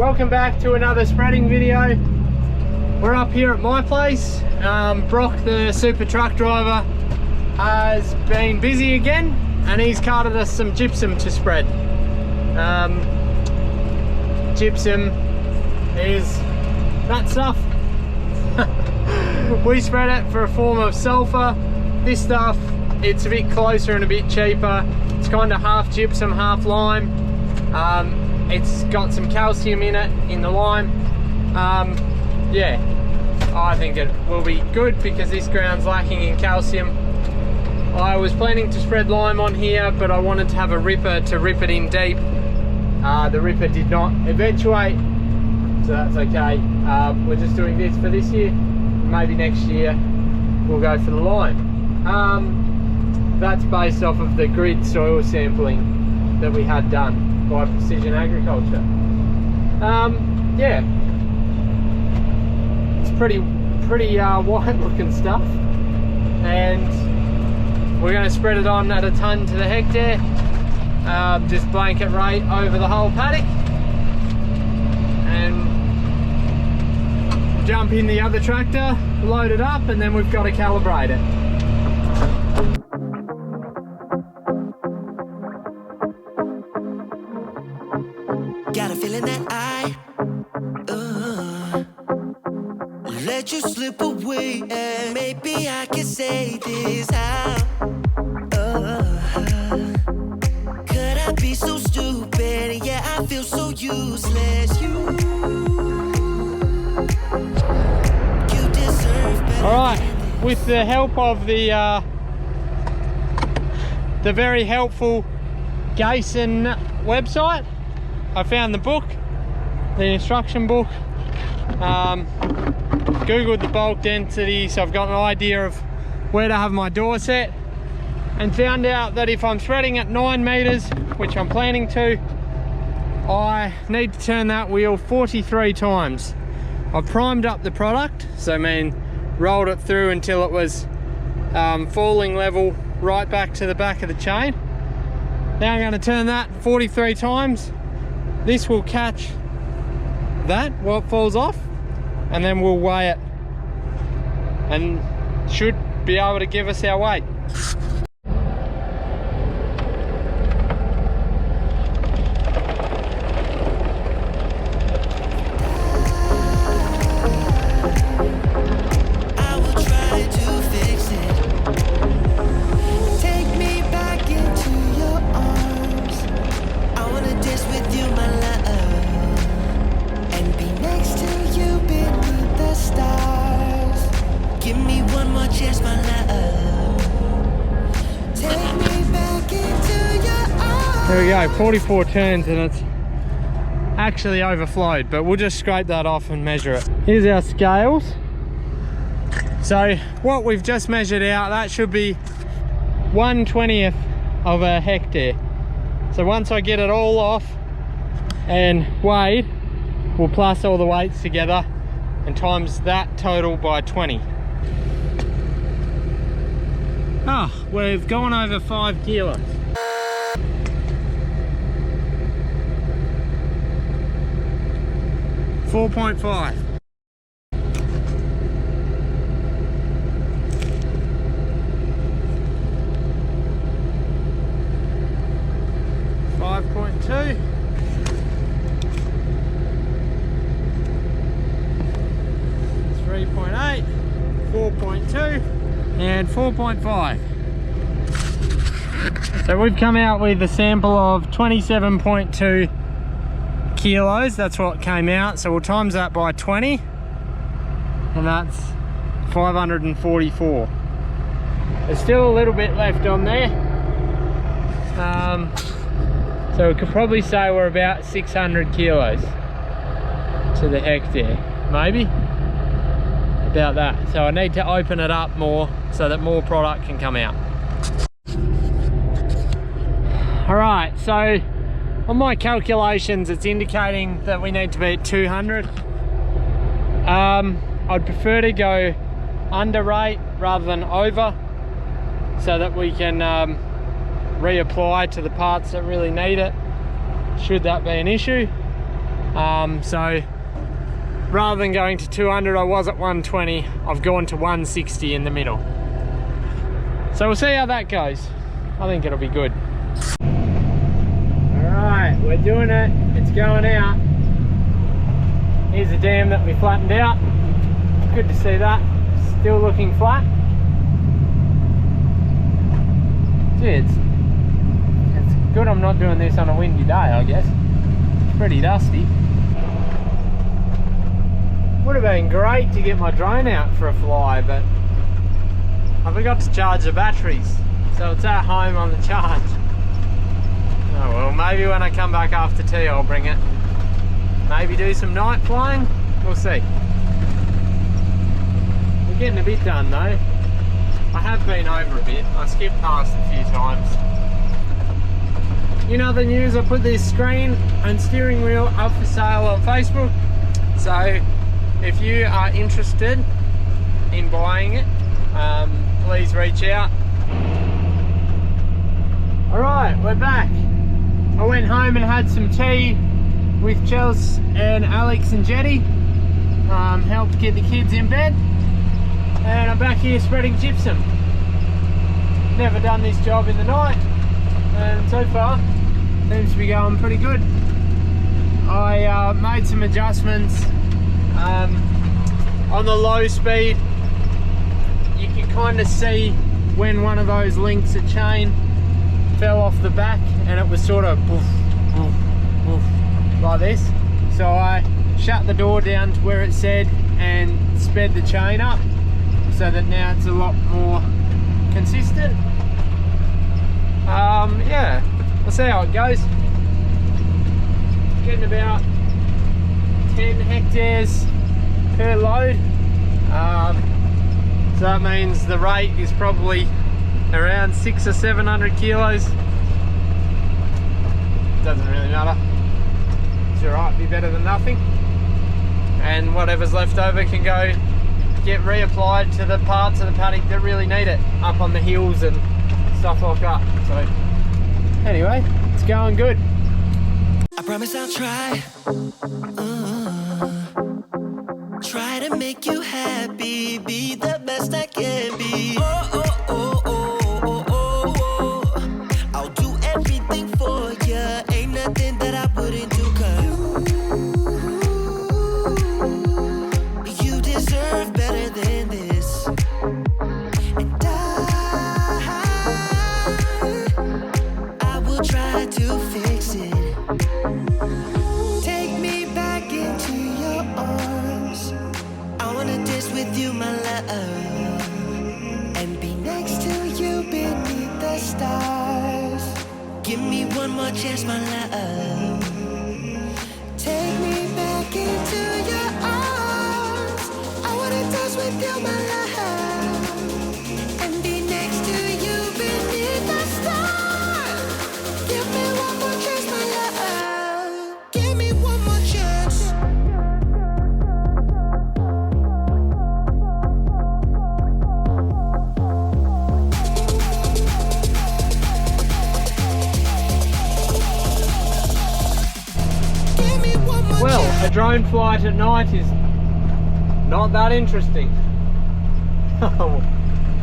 welcome back to another spreading video. We're up here at my place. Brock, the super truck driver, has been busy again and he's carted us some gypsum to spread. Gypsum is that stuff. We spread it for a form of sulfur. This stuff, it's a bit closer and a bit cheaper. It's kind of half gypsum, half lime. It's got some calcium in it, in the lime. Yeah, I think it will be good because this ground's lacking in calcium. I was planning to spread lime on here, but I wanted to have a ripper to rip it in deep. The ripper did not eventuate, so that's okay. We're just doing this for this year. Maybe next year we'll go for the lime. That's based off of the grid soil sampling that we had done by Precision Agriculture. Yeah, it's pretty white looking stuff, and we're going to spread it on at a ton to the hectare, just blanket rate over the whole paddock, and jump in the other tractor, load it up, and then we've got to calibrate it. Got a feeling that I let you slip away, and maybe I can say this out. Could I be so stupid? Yeah, I feel so useless. You deserve better. All right, with the help of the very helpful Gypsum website, I found the book, the instruction book, googled the bulk density, so I've got an idea of where to have my door set, and found out that if I'm spreading at 9 meters, which I'm planning to, I need to turn that wheel 43 times. I've primed up the product, so I mean rolled it through until it was falling level right back to the back of the chain. Now I'm going to turn that 43 times. This will catch that, what falls off, and then we'll weigh it and should be able to give us our weight. There we go, 44 turns, and it's actually overflowed, but we'll just scrape that off and measure it. Here's our scales. So what we've just measured out, that should be 1/20th of a hectare. So once I get it all off and weighed, we'll plus all the weights together and times that total by 20. Ah, we've gone over 5 kilos. .5. 5.2. 3.8. 4.2. And 4.5. So we've come out with a sample of 27.2 kilos. That's what came out, so we'll times that by 20, and that's 544. There's still a little bit left on there, so we could probably say we're about 600 kilos to the hectare, maybe about that. So I need to open it up more so that more product can come out. All right, so on my calculations, it's indicating that we need to be at 200. I'd prefer to go under rate rather than over, so that we can reapply to the parts that really need it, should that be an issue. So rather than going to 200, I was at 120. I've gone to 160 in the middle. So we'll see how that goes. I think it'll be good. All right, we're doing it. It's going out. Here's the dam that we flattened out. Good to see that. Still looking flat. Gee, it's good I'm not doing this on a windy day, I guess. It's pretty dusty. Would have been great to get my drone out for a fly, but I forgot to charge the batteries, so it's at home on the charge. Oh well, maybe when I come back after tea I'll bring it. Maybe do some night flying, we'll see. We're getting a bit done though. I have been over a bit, I skipped past a few times. In other news, I put this screen and steering wheel up for sale on Facebook, so if you are interested in buying it, please reach out. Alright, we're back. I went home and had some tea with Chels and Alex and Jetty. Helped get the kids in bed. And I'm back here spreading gypsum. Never done this job in the night, and so far seems to be going pretty good. I made some adjustments on the low speed. You can kind of see when one of those links of chain fell off the back, and it was sort of woof, woof, woof, like this. So I shut the door down to where it said and sped the chain up, so that now it's a lot more consistent. Yeah, we'll see how it goes. Getting about 10 hectares per load. So that means the rate is probably around 600 or 700 kilos. Doesn't really matter. It's alright, be better than nothing. And whatever's left over can go get reapplied to the parts of the paddock that really need it, up on the hills and stuff like that. So anyway, it's going good. I promise I'll try. Try to make you happy, be the best I can be. I'll do everything for ya. Ain't nothing that I wouldn't do, 'cause you deserve better than this. And I will try to fix it. Take me back into your arms. I wanna dance with you, my love, and be next to you beneath the stars. Give me one more chance, my love. Take me back into your arms. I wanna dance with you, my love, and be next to you beneath the stars. Give me one more chance, my love. Give me one more chance. Give me one more Well, chance. a drone flight at night is not that interesting.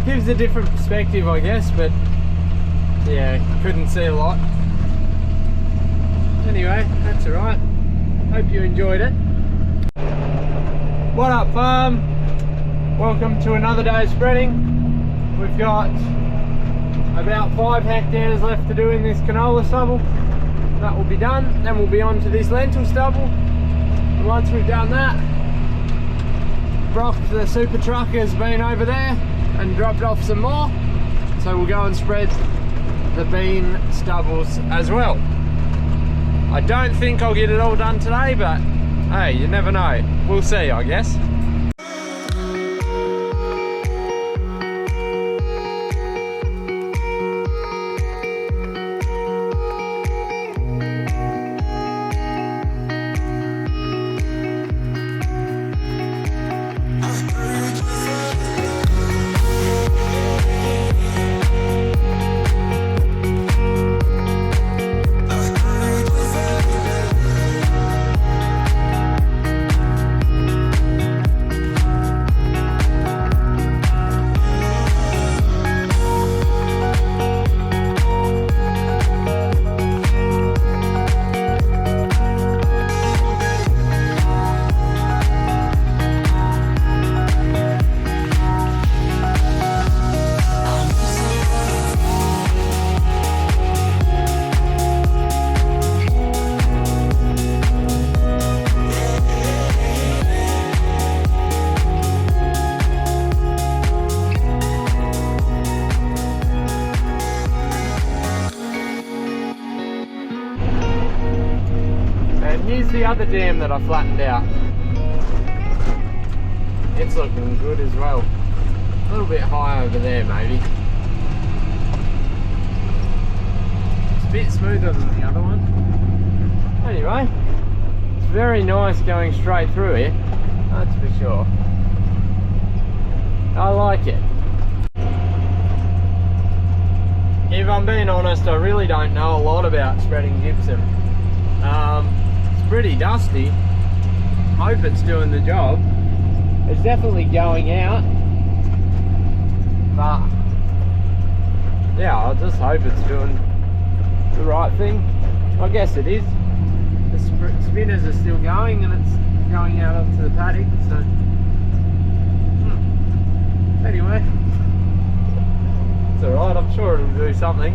Gives a different perspective, I guess, but yeah, couldn't see a lot. Anyway, that's alright. Hope you enjoyed it. What up, farm? Welcome to another day of spreading. We've got about 5 hectares left to do in this canola stubble. That will be done. Then we'll be on to this lentil stubble. And once we've done that, Brock, the super truck, has been over there and dropped off some more. So we'll go and spread the bean stubbles as well. I don't think I'll get it all done today, but hey, you never know. We'll see, I guess. the other dam that I flattened out. It's looking good as well. A little bit high over there maybe. It's a bit smoother than the other one. Anyway, it's very nice going straight through here, that's for sure. I like it. If I'm being honest, I really don't know a lot about spreading gypsum. It's pretty dusty. Hope it's doing the job. It's definitely going out, but yeah, I just hope it's doing the right thing. I guess it is. The spinners are still going and it's going out onto the paddock, so anyway, it's alright, I'm sure it'll do something.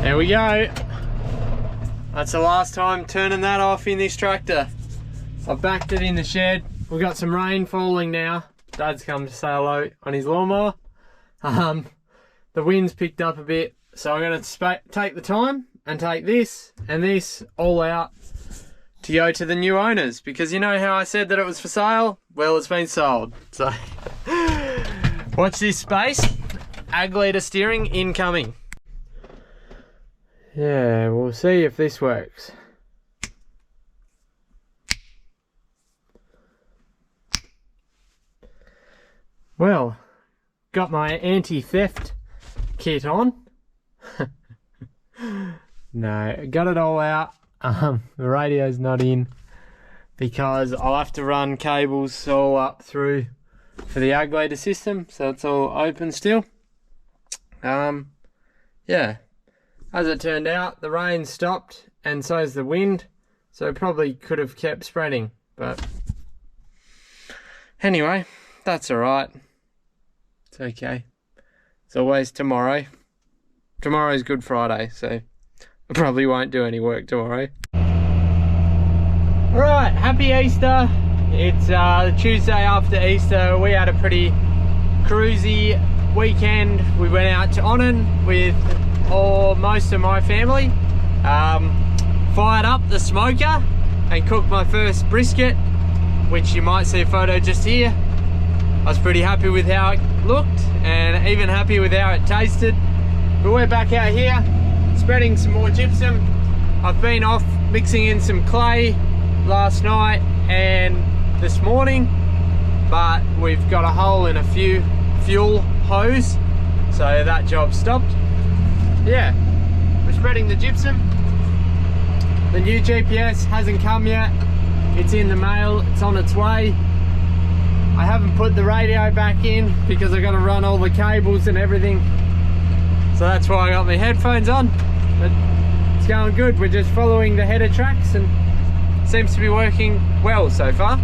There we go. That's the last time turning that off in this tractor. I've backed it in the shed. We've got some rain falling now. Dad's come to say hello on his lawnmower. The wind's picked up a bit, so I'm going to take the time and take this and this all out to go to the new owners, because you know how I said that it was for sale? Well, it's been sold. So watch this space. AgLeader steering incoming. Yeah, we'll see if this works. Well, got my anti-theft kit on. No, got it all out. The radio's not in because I'll have to run cables all up through for the AgLeader system, so it's all open still. Yeah, as it turned out, the rain stopped and so's the wind, so it probably could have kept spreading, but anyway, that's alright. It's okay. It's always tomorrow. Tomorrow's Good Friday, so I probably won't do any work tomorrow. Right, happy Easter. It's the Tuesday after Easter. We had a pretty cruisy weekend. We went out to Onan with most of my family. Fired up the smoker and cooked my first brisket, which you might see a photo just here. I was pretty happy with how it looked and even happy with how it tasted. But we're back out here spreading some more gypsum. I've been off mixing in some clay last night and this morning, but we've got a hole in a fuel hose, so that job stopped. Yeah, we're spreading the gypsum. The new GPS hasn't come yet. It's in the mail, it's on its way. I haven't put the radio back in because I got to run all the cables and everything, so that's why I got my headphones on. But it's going good. We're just following the header tracks and it seems to be working well so far.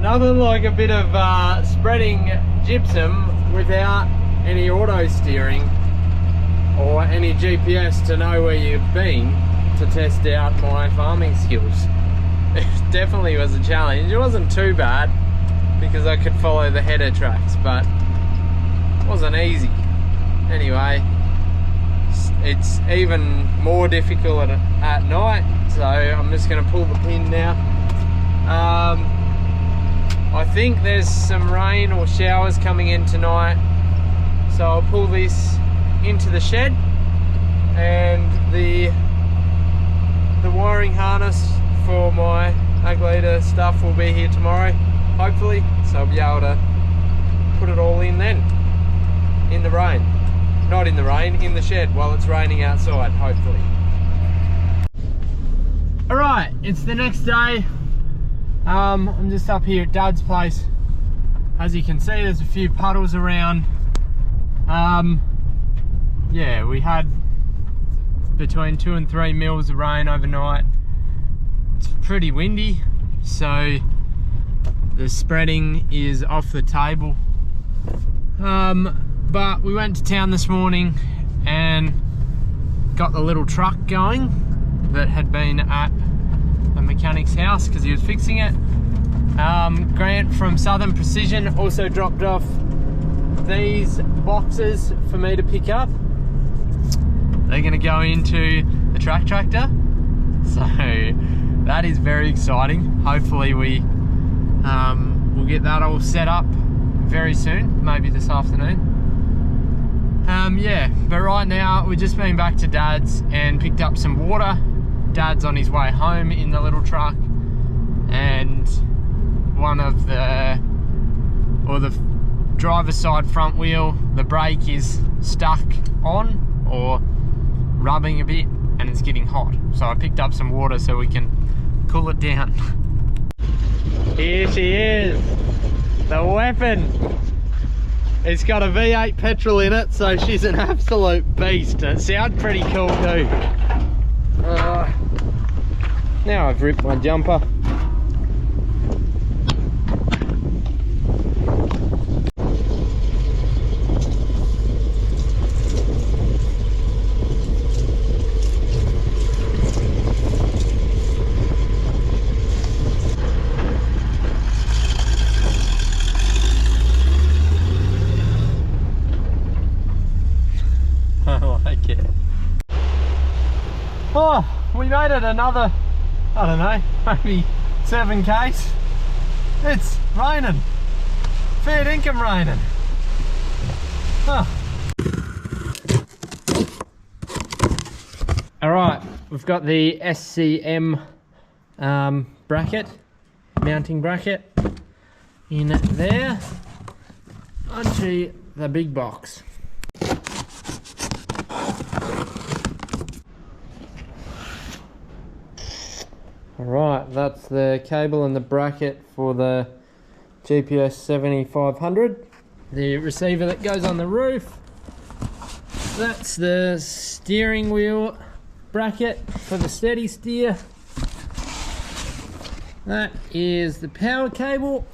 Nothing like a bit of spreading gypsum without any auto steering or any GPS to know where you've been to test out my farming skills. It definitely was a challenge. It wasn't too bad because I could follow the header tracks, but it wasn't easy. Anyway, it's even more difficult at night, so I'm just going to pull the pin now. I think there's some rain or showers coming in tonight, so I'll pull this into the shed, and the wiring harness for my AgLeader stuff will be here tomorrow, hopefully, so I'll be able to put it all in then, in the rain. Not in the rain, in the shed while it's raining outside, hopefully. Alright, it's the next day. I'm just up here at Dad's place. As you can see, there's a few puddles around. Yeah, we had between 2 and 3 mils of rain overnight. It's pretty windy, so the spreading is off the table. But we went to town this morning and got the little truck going that had been at a mechanic's house because he was fixing it. Grant from Southern Precision also dropped off these boxes for me to pick up. They're going to go into the track tractor, so that is very exciting. Hopefully we'll get that all set up very soon, maybe this afternoon. Yeah, but right now we've just been back to Dad's and picked up some water. Dad's on his way home in the little truck, and one of the driver's side front wheel, the brake is stuck on or rubbing a bit and it's getting hot. So I picked up some water so we can cool it down. Here she is, the weapon. It's got a V8 petrol in it, so she's an absolute beast. It sounds pretty cool too. Now I've ripped my jumper. Oh, we made it another, I don't know, maybe 7 Ks. It's raining. Fair dinkum raining. Oh. Alright, we've got the SCM bracket, mounting bracket in there onto the big box. Alright, that's the cable and the bracket for the GPS 7500. The receiver that goes on the roof. That's the steering wheel bracket for the steady steer. That is the power cable.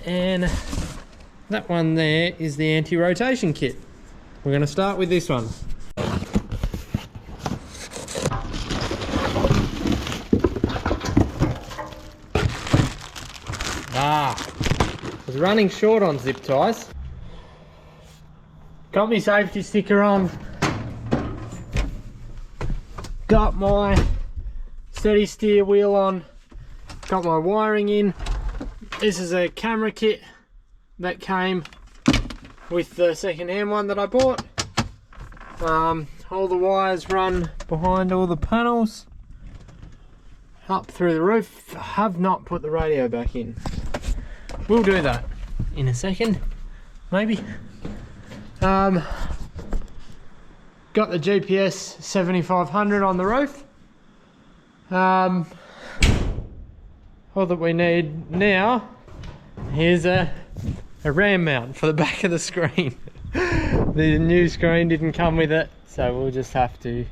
And that one there is the anti-rotation kit. We're going to start with this one. I was running short on zip ties. Got my safety sticker on. Got my steady steer wheel on. Got my wiring in. This is a camera kit that came with the second-hand one that I bought. All the wires run behind all the panels up through the roof. I have not put the radio back in. We'll do that in a second, maybe. Got the GPS 7500 on the roof. All that we need now is a RAM mount for the back of the screen. The new screen didn't come with it, so we'll just have to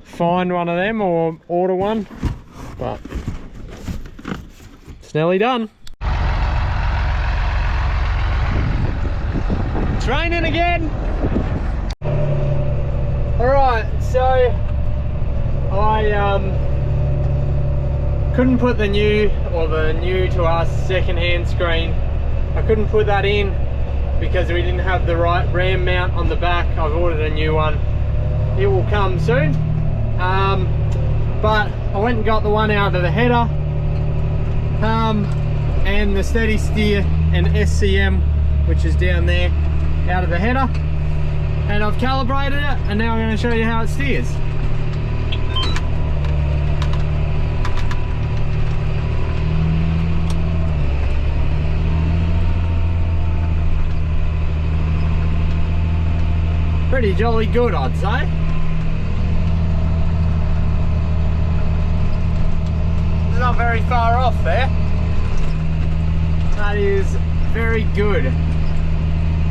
find one of them or order one, but it's nearly done. It's raining again. Alright, so I couldn't put the new to us second-hand screen. I couldn't put that in because we didn't have the right RAM mount on the back. I've ordered a new one. It will come soon. But I went and got the one out of the header, and the steady steer and SCM, which is down there, out of the header, and I've calibrated it, and now I'm going to show you how it steers. pretty jolly good, I'd say. It's not very far off there. That is very good.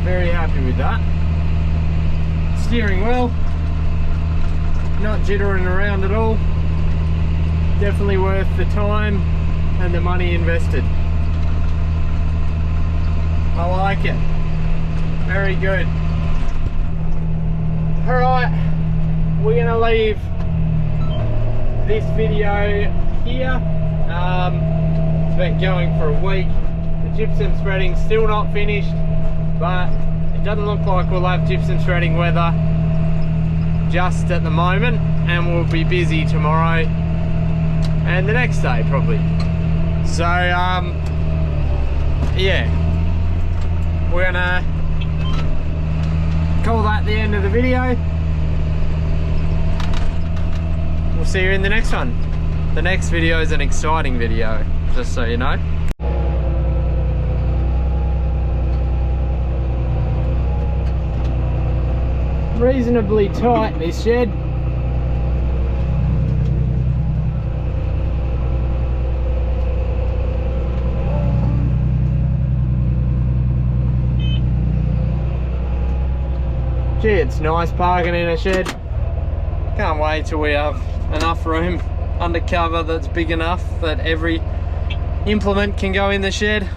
Very happy with that. Steering wheel, not jittering around at all. Definitely worth the time and the money invested. I like it. Very good. Alright, we're gonna leave this video here. It's been going for a week. The gypsum shredding's still not finished, but it doesn't look like we'll have gypsum shredding weather just at the moment, and we'll be busy tomorrow and the next day probably. So yeah, we're gonna call that the end of the video. We'll see you in the next one. The next video is an exciting video, just so you know. Reasonably tight, this shed. Gee, it's nice parking in a shed. Can't wait till we have enough room under cover that's big enough that every implement can go in the shed.